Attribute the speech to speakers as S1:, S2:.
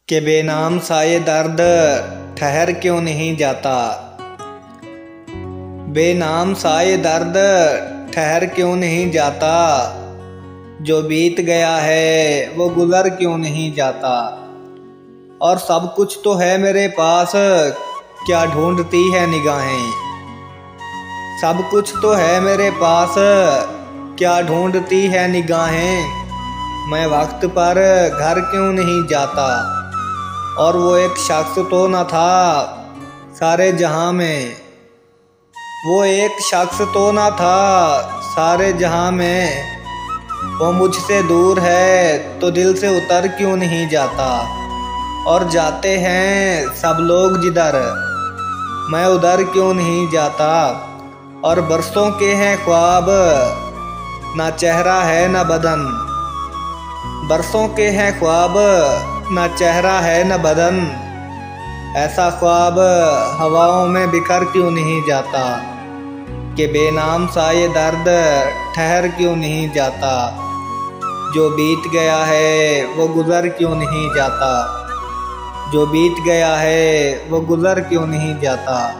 S1: कि बेनाम सा ये दर्द ठहर क्यों नहीं जाता। बेनाम सा ये दर्द ठहर क्यों नहीं जाता। जो बीत गया है वो गुजर क्यों नहीं जाता। और सब कुछ तो है मेरे पास, क्या ढूंढती है निगाहें। सब कुछ तो है मेरे पास, क्या ढूंढती है निगाहें। मैं वक्त पर घर क्यों नहीं जाता। और वो एक शख्स तो न था सारे जहां में, वो एक शख्स तो न था सारे जहां में। वो मुझसे दूर है तो दिल से उतर क्यों नहीं जाता। और जाते हैं सब लोग जिधर, मैं उधर क्यों नहीं जाता। और बरसों के हैं ख्वाब, ना चेहरा है ना बदन। बरसों के हैं ख्वाब, ना चेहरा है न बदन। ऐसा ख्वाब हवाओं में बिखर क्यों नहीं जाता। कि बेनाम सा ये दर्द ठहर क्यों नहीं जाता। जो बीत गया है वो गुजर क्यों नहीं जाता। जो बीत गया है वो गुजर क्यों नहीं जाता।